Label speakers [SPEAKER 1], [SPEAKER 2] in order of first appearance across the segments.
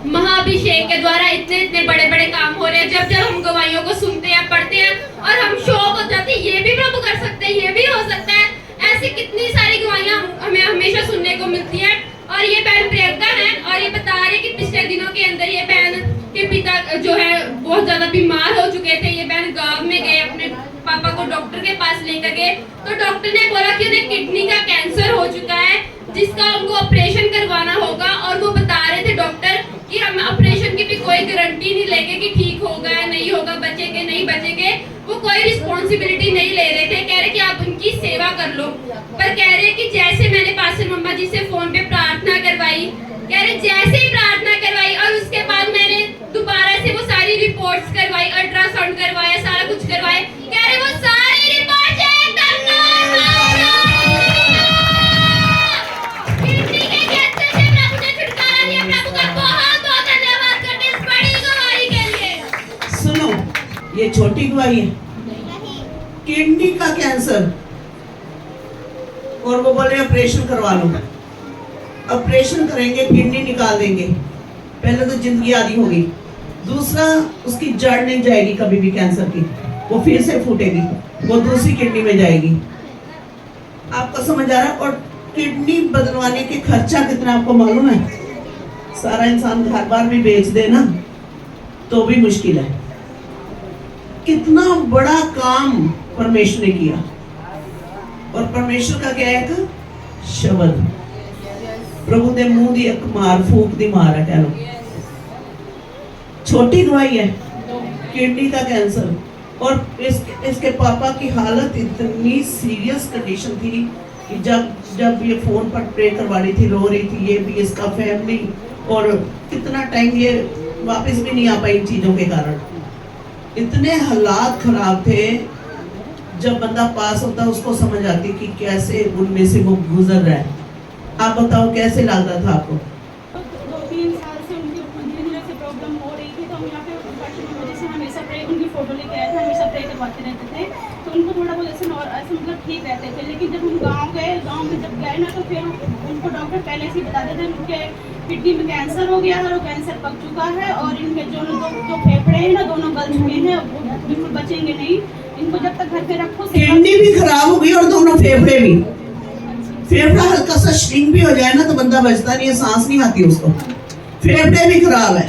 [SPEAKER 1] महाअभिषेक के द्वारा इतने इतने बड़े बड़े काम हो रहे हैं। जब जब हम गवाहियों को सुनते हैं, पढ़ते हैं और हम शौक हो जाते हैं, ये भी प्रभु कर सकते हैं, ये भी हो सकता है। ऐसी कितनी सारी गवाहियां हमें हमेशा सुनने को मिलती है। और ये बहन प्रियंका है और ये बता रहे कि पिछले दिनों के अंदर ये बहन के पिता जो है बहुत ज्यादा बीमार हो चुके थे। ये बहन गांव में गए, अपने पापा को डॉक्टर के पास लेकर गए, तो डॉक्टर ने बोला कि उन्हें किडनी का कैंसर हो चुका है, जिसका उनको ऑपरेशन करवाना होगा। और वो बता रहे थे डॉक्टर कि हम ऑपरेशन की भी कोई गारंटी नहीं लेंगे कि ठीक होगा या नहीं होगा, बचेंगे नहीं बचेंगे, वो कोई रिस्पॉन्सिबिलिटी नहीं ले रहे थे। कह रहे कि आप उनकी सेवा कर लो। पर कह रहे कि जैसे मैंने पास्टर मम्मा जी से फोन पे प्रार्थना करवाई, कह रहे जैसे ही प्रार्थना करवाई और उसके बाद मैंने दोबारा से वो सारी रिपोर्ट्स करवाई, अल्ट्रासाउंड करवाया, सारा कुछ करवाया, कह रहे वो सारी रिपोर्ट्स एकदम नॉर्मल। किडनी के कैंसर से प्रभु ने छुटकारा दिया। प्रभु का बहुत बहुत धन्यवाद करते इस बड़ी गवाही के लिए।
[SPEAKER 2] सुनो, ये छोटी गवाही है। किडनी का कैंसर और वो बोले ऑपरेशन करवा लो। ऑपरेशन करेंगे, किडनी निकाल देंगे, पहले तो जिंदगी आधी होगी, दूसरा उसकी जड़ नहीं जाएगी कभी भी कैंसर की, वो फिर से फूटेगी, वो दूसरी किडनी में जाएगी। आपको समझ आ रहा है? और किडनी बदलवाने के खर्चा कितना आपको मालूम है? सारा इंसान घर बार भी बेच दे ना तो भी मुश्किल है। कितना बड़ा काम परमेश्वर ने किया। और परमेश्वर का क्या है था? शब्द। प्रभु ने मुंह दी एक मार, फूक दी मार है, कह लो। छोटी गवाही है, किडनी का कैंसर। और इसके पापा की हालत इतनी सीरियस कंडीशन थी कि जब ये फोन पर प्रे करवा रही थी, रो रही थी, ये भी इसका फैमिली, और कितना टाइम ये वापस भी नहीं आ पाई इन चीजों के कारण। इतने हालात खराब थे। जब बंदा पास होता उसको समझ आती कि कैसे उनमें से वो गुजर रहा है। आप बताओ कैसे लग रहा था आपको?
[SPEAKER 3] 2-3 साल से उनकी धीरे-धीरे से प्रॉब्लम हो रही थी, तो हम यहाँ पे वजह से हमेशा प्रे, उनकी फोटो लेके आए थे, हमेशा प्रे करवाते रहते थे, तो उनको थोड़ा बहुत ऐसे मतलब ठीक रहते थे। लेकिन जब हम गाँव गए, गाँव में जब गए ना, तो फिर उनको डॉक्टर पहले से ही बताते थे उनके किडनी में कैंसर हो गया है और कैंसर पक चुका है, और इनके जो फेफड़े हैं ना, दोनों गल चुके हैं, वो बिल्कुल बचेंगे नहीं। इनको जब तक घर पे रखो,
[SPEAKER 2] किडनी भी खराब हो गई और दोनों फेफड़े भी। फेफड़ा हल्का सा श्रिंक भी हो जाए ना तो बंदा बचता नहीं है, सांस नहीं आती उसको। फेफड़े भी खराब है।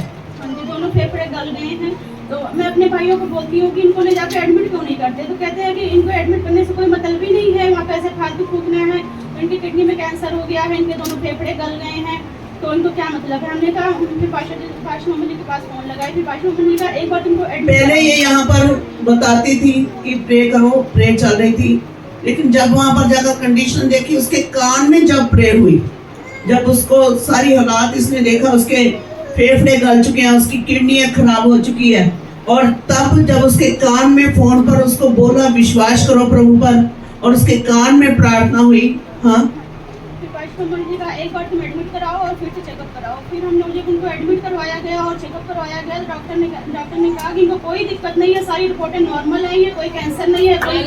[SPEAKER 3] दोनों फेफड़े गल गए हैं। तो मैं अपने भाइयों को बोलती हूँ कि इनको ले जाकर एडमिट क्यों नहीं करते, तो कहते हैं कि इनको एडमिट करने से कोई मतलब ही नहीं है, वहाँ पैसे फालतू फूकना है। तो इनकी किडनी में कैंसर हो गया है, इनके दोनों फेफड़े गल गए हैं, तो इनको क्या मतलब है? हमने कहा, फिर पास्टर मम्मा जी के पास फोन लगाई, फिर पास्टर मम्मा जी का एक बार इनको
[SPEAKER 2] पहले ये यहाँ पर बताती थी कि प्रे करो, प्रे चल रही थी, लेकिन जब वहां पर जाकर कंडीशन देखी, उसके कान में जब प्रे हुई, जब उसको सारी हालात इसने देखा, उसके फेफड़े गल चुके हैं, उसकी किडनी खराब हो चुकी है, और तब जब उसके कान में फोन पर उसको बोला विश्वास करो प्रभु पर, और उसके कान में प्रार्थना हुई। हाँ,
[SPEAKER 3] जी का एक बार तुम एडमिट कराओ और फिर से चेकअप कराओ। फिर हम लोग जब उनको एडमिट करवाया गया और चेकअप करवाया गया, तो डॉक्टर ने कहा कि इनको कोई दिक्कत नहीं है, सारी रिपोर्टें नॉर्मल आई है, कोई कैंसर नहीं है, कोई।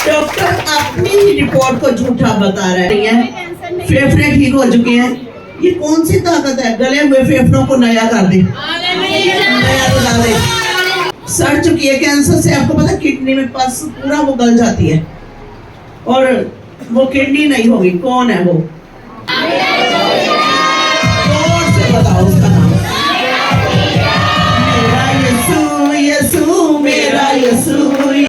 [SPEAKER 2] डॉक्टर अपनी ही रिपोर्ट को झूठा बता रहे हैं। फेफड़े ठीक हो चुके हैं। ये कौन सी ताकत है? गले हुए फेफड़ों को नया कर दे, नया लगा दे। सड़ चुकी है कैंसर से, आपको पता किडनी में पस पूरा वो गल जाती है और वो किडनी नहीं होगी। कौन है वो?